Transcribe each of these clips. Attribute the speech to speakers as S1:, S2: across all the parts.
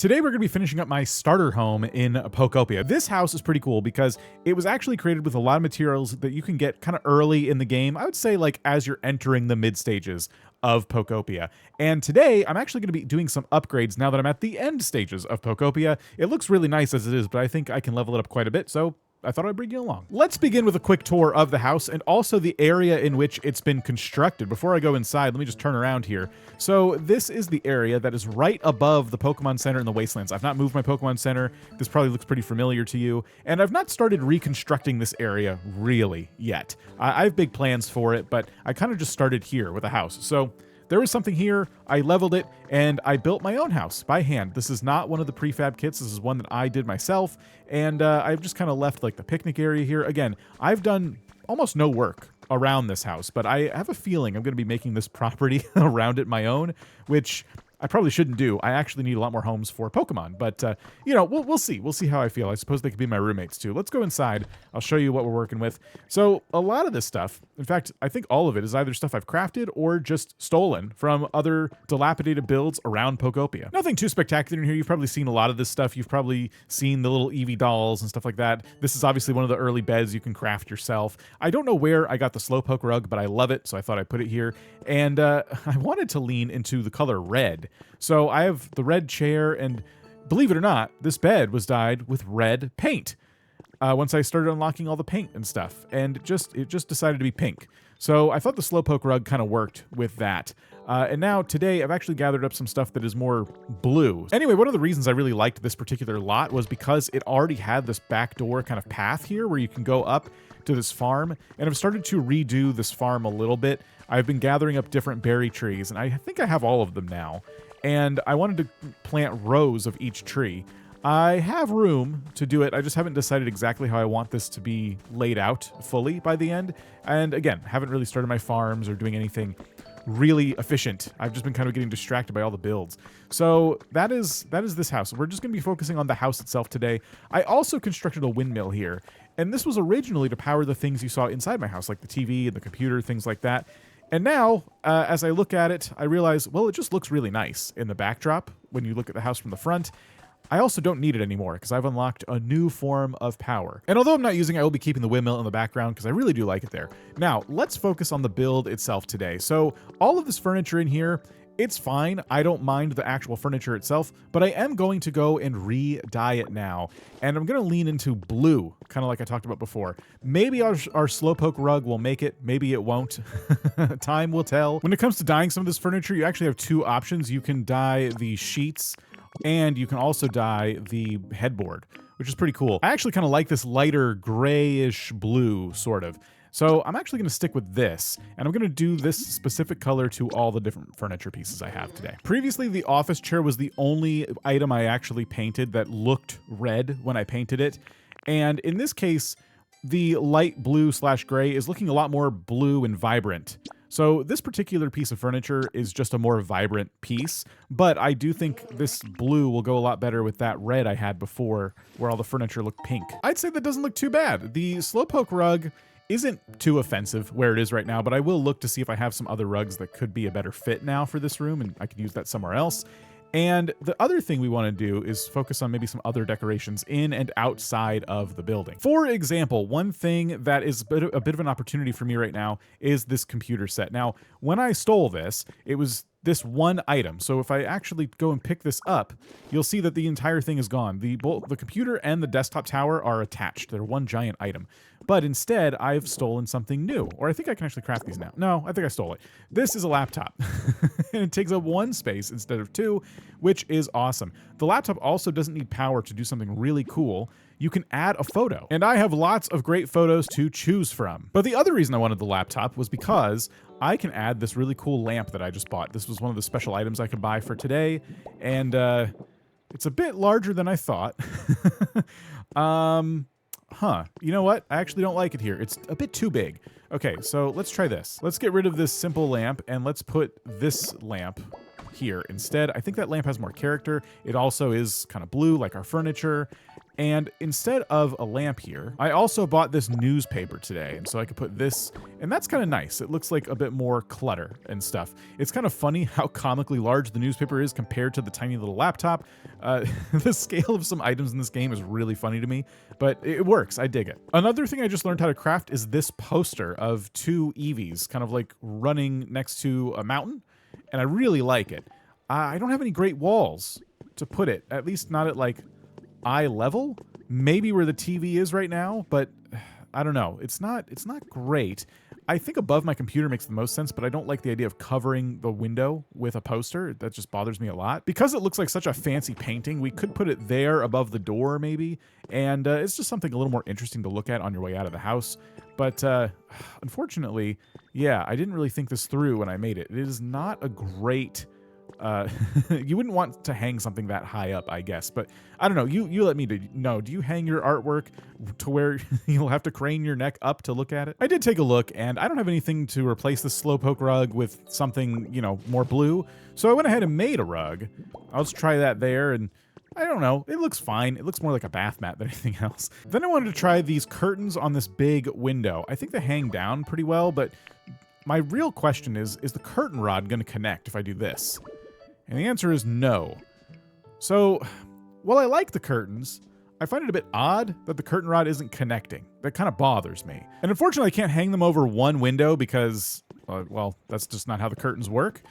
S1: Today we're going to be finishing up my starter home in Pokopia. This house is pretty cool because it was actually created with a lot of materials that you can get kind of early in the game. I would say like as you're entering the mid stages of Pokopia. And today I'm actually going to be doing some upgrades now that I'm at the end stages of Pokopia. It looks really nice as it is, but I think I can level it up quite a bit. So I thought I'd bring you along. Let's begin with a quick tour of the house and also the area in which it's been constructed. Before I go inside, let me just turn around here. So this is the area that is right above the Pokemon Center in the Wastelands. I've not moved my Pokemon Center. This probably looks pretty familiar to you. And I've not started reconstructing this area really yet. I have big plans for it, but I kind of just started here with a house. So there was something here, I leveled it, and I built my own house by hand. This is not one of the prefab kits, this is one that I did myself, and I've just kind of left like the picnic area here. Again, I've done almost no work around this house, but I have a feeling I'm going to be making this property around it my own, which I probably shouldn't do. I actually need a lot more homes for Pokemon, but you know, we'll see. We'll see how I feel. I suppose they could be my roommates too. Let's go inside. I'll show you what we're working with. So a lot of this stuff, in fact, I think all of it is either stuff I've crafted or just stolen from other dilapidated builds around Pokopia. Nothing too spectacular in here. You've probably seen a lot of this stuff. You've probably seen the little Eevee dolls and stuff like that. This is obviously one of the early beds you can craft yourself. I don't know where I got the Slowpoke rug, but I love it, so I thought I'd put it here. And I wanted to lean into the color red. So I have the red chair, and believe it or not, this bed was dyed with red paint. Once I started unlocking all the paint and stuff, and it just decided to be pink. So I thought the Slowpoke rug kind of worked with that. And now today I've actually gathered up some stuff that is more blue. Anyway, one of the reasons I really liked this particular lot was because it already had this backdoor kind of path here where you can go up to this farm, and I've started to redo this farm a little bit. I've been gathering up different berry trees, and I think I have all of them now. And I wanted to plant rows of each tree. I have room to do it. I just haven't decided exactly how I want this to be laid out fully by the end. And again, haven't really started my farms or doing anything really efficient. I've just been kind of getting distracted by all the builds. So that is this house. We're just going to be focusing on the house itself today. I also constructed a windmill here. And this was originally to power the things you saw inside my house, like the TV and the computer, things like that. And now, as I look at it, I realize, well, it just looks really nice in the backdrop when you look at the house from the front. I also don't need it anymore because I've unlocked a new form of power. And although I'm not using it, I will be keeping the windmill in the background because I really do like it there. Now, let's focus on the build itself today. So all of this furniture in here, it's fine. I don't mind the actual furniture itself, but I am going to go and re-dye it now. And I'm going to lean into blue, kind of like I talked about before. Maybe our Slowpoke rug will make it. Maybe it won't. Time will tell. When it comes to dyeing some of this furniture, you actually have two options. You can dye the sheets, and you can also dye the headboard, which is pretty cool. I actually kind of like this lighter grayish blue, sort of. So I'm actually going to stick with this, and I'm going to do this specific color to all the different furniture pieces I have today. Previously, the office chair was the only item I actually painted that looked red when I painted it. And in this case, the light blue / gray is looking a lot more blue and vibrant. So this particular piece of furniture is just a more vibrant piece, but I do think this blue will go a lot better with that red I had before where all the furniture looked pink. I'd say that doesn't look too bad. The Slowpoke rug isn't too offensive where it is right now, but I will look to see if I have some other rugs that could be a better fit now for this room, and I could use that somewhere else. And the other thing we want to do is focus on maybe some other decorations in and outside of the building. For example, one thing that is a bit of an opportunity for me right now is this computer set. Now, when I stole this, it was this one item. So if I actually go and pick this up, you'll see that the entire thing is gone. Both the computer and the desktop tower are attached. They're one giant item. But instead, I've stolen something new. Or I think I can actually craft these now. No, I think I stole it. This is a laptop. And it takes up one space instead of two, which is awesome. The laptop also doesn't need power to do something really cool. You can add a photo. And I have lots of great photos to choose from. But the other reason I wanted the laptop was because I can add this really cool lamp that I just bought. This was one of the special items I could buy for today. And it's a bit larger than I thought. You know what? I actually don't like it here. It's a bit too big. Okay, so let's try this. Let's get rid of this simple lamp and let's put this lamp here instead. I think that lamp has more character. It also is kind of blue like our furniture. And instead of a lamp here, I also bought this newspaper today. And so I could put this, and that's kind of nice. It looks like a bit more clutter and stuff. It's kind of funny how comically large the newspaper is compared to the tiny little laptop. The scale of some items in this game is really funny to me, but it works. I dig it. Another thing I just learned how to craft is this poster of two Eevees kind of like running next to a mountain. And I really like it. I don't have any great walls to put it, at least not at like eye level, maybe where the TV is right now, but I don't know. It's not great. I think above my computer makes the most sense, but I don't like the idea of covering the window with a poster. That just bothers me a lot. Because it looks like such a fancy painting, we could put it there above the door maybe, and it's just something a little more interesting to look at on your way out of the house. But unfortunately, yeah, I didn't really think this through when I made it. It is not a great you wouldn't want to hang something that high up, I guess, but I don't know. You let me know. Do you hang your artwork to where you'll have to crane your neck up to look at it? I did take a look, and I don't have anything to replace the slowpoke rug with something, you know, more blue. So I went ahead and made a rug. I'll just try that there, and I don't know. It looks fine. It looks more like a bath mat than anything else. Then I wanted to try these curtains on this big window. I think they hang down pretty well, but my real question is the curtain rod going to connect if I do this? And the answer is no. So, while I like the curtains, I find it a bit odd that the curtain rod isn't connecting. That kind of bothers me. And unfortunately, I can't hang them over one window because, well, that's just not how the curtains work.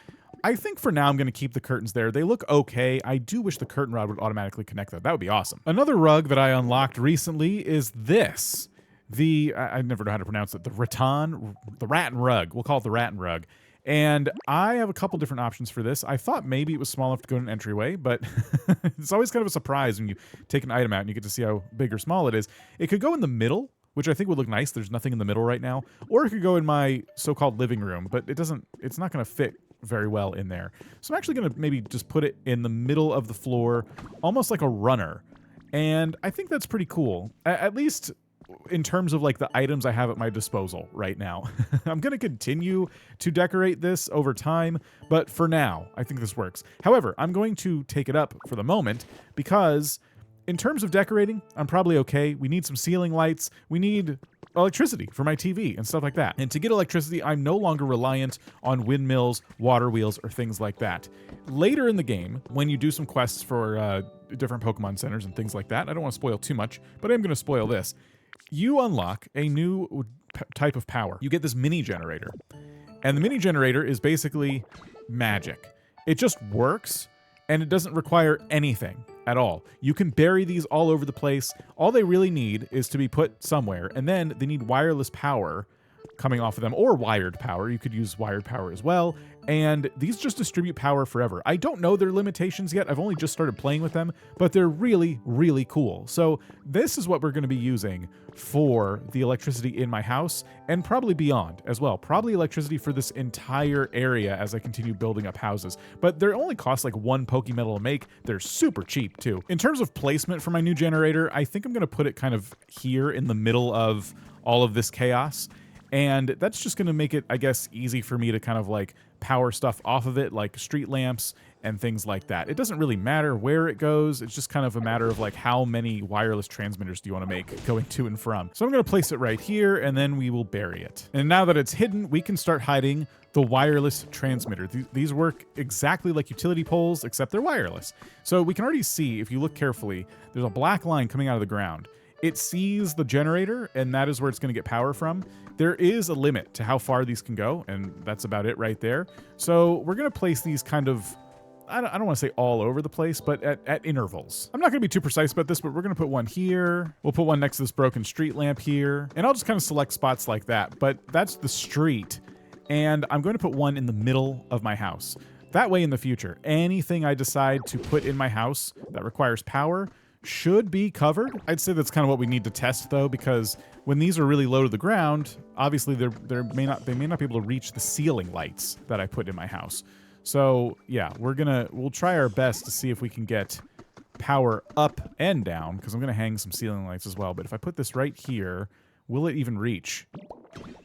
S1: I think for now I'm going to keep the curtains there. They look okay. I do wish the curtain rod would automatically connect that. That would be awesome. Another rug that I unlocked recently is this. I never know how to pronounce it. The rattan rug. We'll call it the rattan rug. And I have a couple different options for this. I thought maybe it was small enough to go in an entryway, but it's always kind of a surprise when you take an item out and you get to see how big or small it is. It could go in the middle, which I think would look nice. There's nothing in the middle right now. Or it could go in my so-called living room, but it's not going to fit very well in there. So I'm actually going to maybe just put it in the middle of the floor, almost like a runner. And I think that's pretty cool. At least in terms of like the items I have at my disposal right now. I'm going to continue to decorate this over time, but for now, I think this works. However, I'm going to take it up for the moment because in terms of decorating, I'm probably okay. We need some ceiling lights. We need electricity for my TV and stuff like that. And to get electricity, I'm no longer reliant on windmills, water wheels, or things like that. Later in the game, when you do some quests for different Pokemon centers and things like that, I don't want to spoil too much, but I'm going to spoil this. You unlock a new type of power. You get this mini generator. And the mini generator is basically magic. It just works, and it doesn't require anything at all. You can bury these all over the place. All they really need is to be put somewhere, and then they need wireless power coming off of them, or wired power. You could use wired power as well, and these just distribute power forever. I don't know their limitations yet. I've only just started playing with them, but they're really, really cool. So this is what we're going to be using for the electricity in my house, and probably beyond as well. Probably electricity for this entire area as I continue building up houses. But they're only cost like 1 Pokemetal to make. They're super cheap too. In terms of placement for my new generator, I think I'm going to put it kind of here in the middle of all of this chaos. And that's just going to make it, I guess, easy for me to kind of like power stuff off of it, like street lamps and things like that. It doesn't really matter where it goes. It's just kind of a matter of like how many wireless transmitters do you want to make going to and from. So I'm going to place it right here, and then we will bury it. And now that it's hidden, we can start hiding the wireless transmitter. These work exactly like utility poles, except they're wireless. So we can already see, if you look carefully, there's a black line coming out of the ground. It sees the generator, and that is where it's going to get power from. There is a limit to how far these can go, and that's about it right there. So we're going to place these kind of, I don't want to say all over the place, but at intervals. I'm not going to be too precise about this, but we're going to put one here. We'll put one next to this broken street lamp here, and I'll just kind of select spots like that. But that's the street, and I'm going to put one in the middle of my house. That way in the future, anything I decide to put in my house that requires power should be covered. I'd say that's kind of what we need to test though, because when these are really low to the ground, obviously they may not be able to reach the ceiling lights that I put in my house. So yeah, we'll try our best to see if we can get power up and down, because I'm gonna hang some ceiling lights as well. But if I put this right here, will it even reach?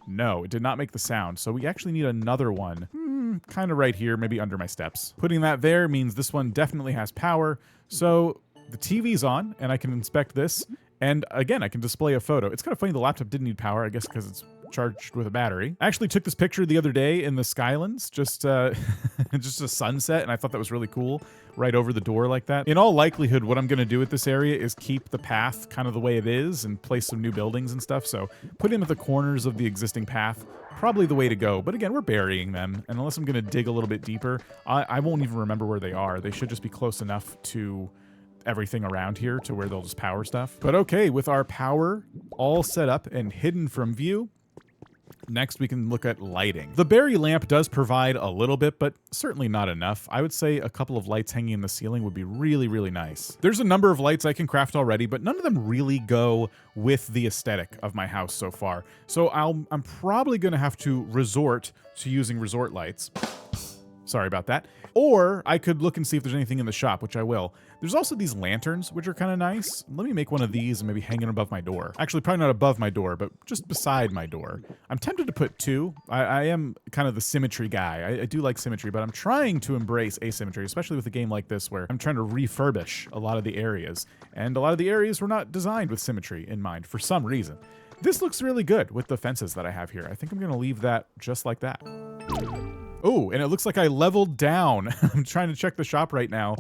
S1: No, it did not make the sound. So we actually need another one, kind of right here, maybe under my steps. Putting that there means this one definitely has power. So the TV's on, and I can inspect this. And again, I can display a photo. It's kind of funny the laptop didn't need power, I guess because it's charged with a battery. I actually took this picture the other day in the Skylands, just just a sunset, and I thought that was really cool, right over the door like that. In all likelihood, what I'm going to do with this area is keep the path kind of the way it is and place some new buildings and stuff. So put him at the corners of the existing path, probably the way to go. But again, we're burying them, and unless I'm going to dig a little bit deeper, I won't even remember where they are. They should just be close enough to everything around here to where they'll just power stuff. But okay, with our power all set up and hidden from view, next we can look at lighting. The berry lamp does provide a little bit, but certainly not enough. I would say a couple of lights hanging in the ceiling would be really, really nice. There's a number of lights I can craft already, but none of them really go with the aesthetic of my house so far. So I'm probably gonna have to resort to using resort lights. Sorry about that. Or I could look and see if there's anything in the shop, which I will. There's also these lanterns, which are kind of nice. Let me make one of these and maybe hang it above my door. Actually, probably not above my door, but just beside my door. I'm tempted to put two. I am kind of the symmetry guy. I do like symmetry, but I'm trying to embrace asymmetry, especially with a game like this where I'm trying to refurbish a lot of the areas. And a lot of the areas were not designed with symmetry in mind for some reason. This looks really good with the fences that I have here. I think I'm going to leave that just like that. Oh, and it looks like I leveled down. I'm trying to check the shop right now,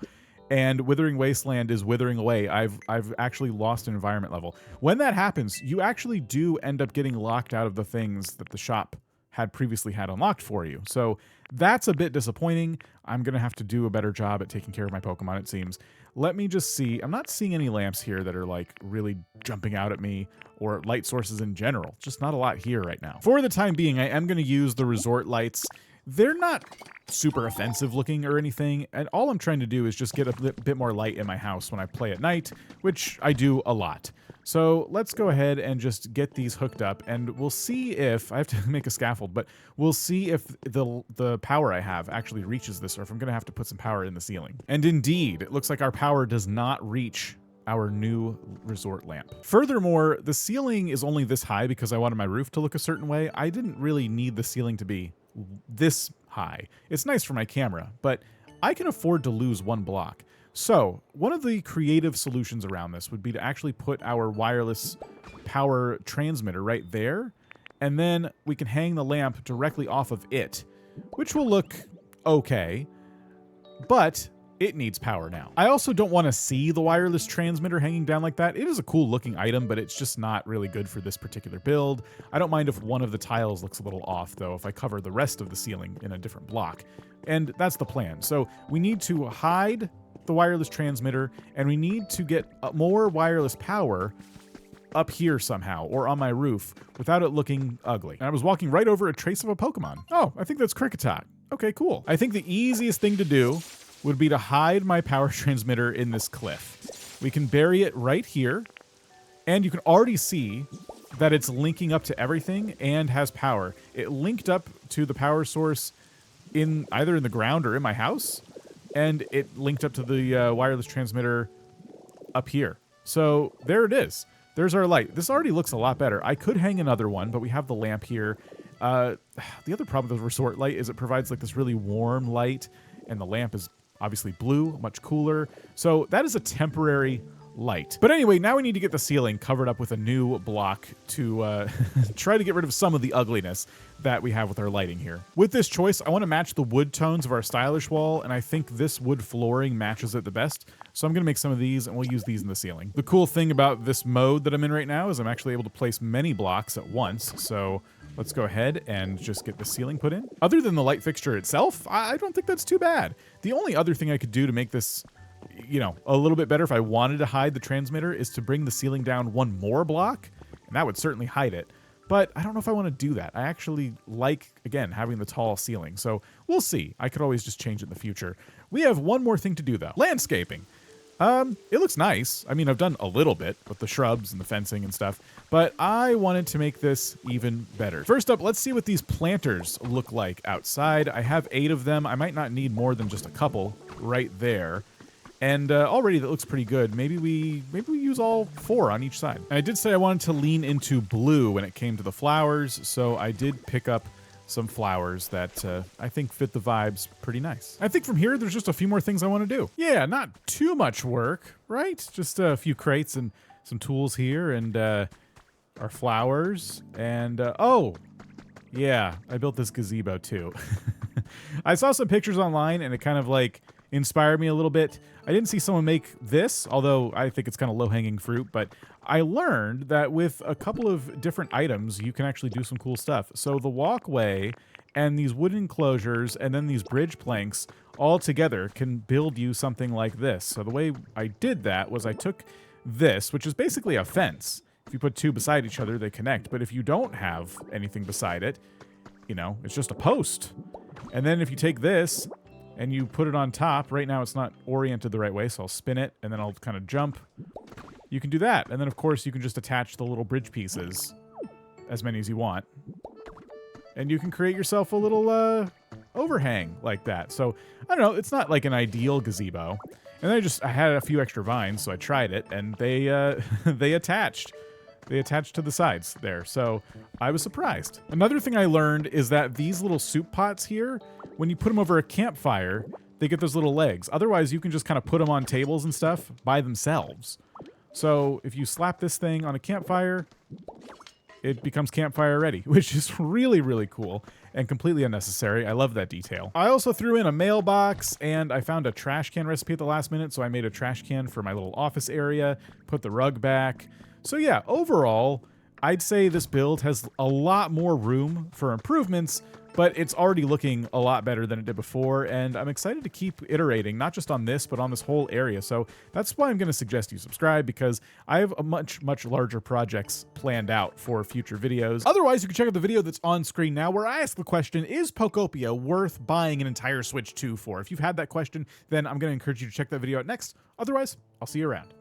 S1: and Withering Wasteland is withering away. I've actually lost an environment level. When that happens, you actually do end up getting locked out of the things that the shop had previously had unlocked for you. So that's a bit disappointing. I'm going to have to do a better job at taking care of my Pokemon, it seems. Let me just see. I'm not seeing any lamps here that are like really jumping out at me, or light sources in general. Just not a lot here right now. For the time being, I am going to use the resort lights. They're not super offensive looking or anything, and all I'm trying to do is just get a bit more light in my house when I play at night, which I do a lot. So let's go ahead and just get these hooked up, and we'll see if, I have to make a scaffold, but we'll see if the power I have actually reaches this, or if I'm going to have to put some power in the ceiling. And indeed, it looks like our power does not reach our new resort lamp. Furthermore, the ceiling is only this high because I wanted my roof to look a certain way. I didn't really need the ceiling to be this high. It's nice for my camera, but I can afford to lose one block. So one of the creative solutions around this would be to actually put our wireless power transmitter right there, and then we can hang the lamp directly off of it, which will look okay, but it needs power now. I also don't want to see the wireless transmitter hanging down like that. It is a cool looking item, but it's just not really good for this particular build. I don't mind if one of the tiles looks a little off, though, if I cover the rest of the ceiling in a different block. And that's the plan. So we need to hide the wireless transmitter, and we need to get more wireless power up here somehow, or on my roof, without it looking ugly. And I was walking right over a trace of a Pokemon. Oh, I think that's Kricketot. Okay, cool. I think the easiest thing to do would be to hide my power transmitter in this cliff. We can bury it right here, and you can already see that it's linking up to everything and has power. It linked up to the power source in either in the ground or in my house, and it linked up to the wireless transmitter up here. So there it is. There's our light. This already looks a lot better. I could hang another one, but we have the lamp here. The other problem with the resort light is it provides like this really warm light, and the lamp is obviously blue, much cooler. So that is a temporary light. But anyway, now we need to get the ceiling covered up with a new block to try to get rid of some of the ugliness that we have with our lighting here. With this choice, I want to match the wood tones of our stylish wall, and I think this wood flooring matches it the best. So I'm going to make some of these, and we'll use these in the ceiling. The cool thing about this mode that I'm in right now is I'm actually able to place many blocks at once. So let's go ahead and just get the ceiling put in. Other than the light fixture itself, I don't think that's too bad. The only other thing I could do to make this, you know, a little bit better if I wanted to hide the transmitter is to bring the ceiling down one more block, and that would certainly hide it. But I don't know if I want to do that. I actually like, again, having the tall ceiling. So we'll see. I could always just change it in the future. We have one more thing to do, though. Landscaping. It looks nice. I mean, I've done a little bit with the shrubs and the fencing and stuff, but I wanted to make this even better. First up, let's see what these planters look like outside. I have 8 of them. I might not need more than just a couple right there. And already that looks pretty good. Maybe we use all 4 on each side. And I did say I wanted to lean into blue when it came to the flowers, so I did pick up some flowers that I think fit the vibes pretty nice. I think from here, there's just a few more things I want to do. Yeah, not too much work, right? Just a few crates and some tools here and our flowers. And oh, yeah, I built this gazebo too. I saw some pictures online and it kind of like inspired me a little bit. I didn't see someone make this, although I think it's kind of low-hanging fruit, but I learned that with a couple of different items, you can actually do some cool stuff. So the walkway and these wooden enclosures and then these bridge planks all together can build you something like this. So the way I did that was I took this, which is basically a fence. If you put two beside each other, they connect. But if you don't have anything beside it, you know, it's just a post. And then if you take this and you put it on top, right now it's not oriented the right way, so I'll spin it and then I'll kind of jump. You can do that. And then of course you can just attach the little bridge pieces, as many as you want. And you can create yourself a little overhang like that. So, I don't know, it's not like an ideal gazebo. And then I had a few extra vines, so I tried it, and they they attached. They attached to the sides there, so I was surprised. Another thing I learned is that these little soup pots here, when you put them over a campfire, they get those little legs. Otherwise, you can just kind of put them on tables and stuff by themselves. So if you slap this thing on a campfire, it becomes campfire ready, which is really, really cool and completely unnecessary. I love that detail. I also threw in a mailbox and I found a trash can recipe at the last minute, so I made a trash can for my little office area, put the rug back. So yeah, overall, I'd say this build has a lot more room for improvements, but it's already looking a lot better than it did before, and I'm excited to keep iterating, not just on this, but on this whole area. So that's why I'm going to suggest you subscribe, because I have a much larger projects planned out for future videos. Otherwise, you can check out the video that's on screen now, where I ask the question, is Pokopia worth buying an entire Switch 2 for? If you've had that question, then I'm going to encourage you to check that video out next. Otherwise, I'll see you around.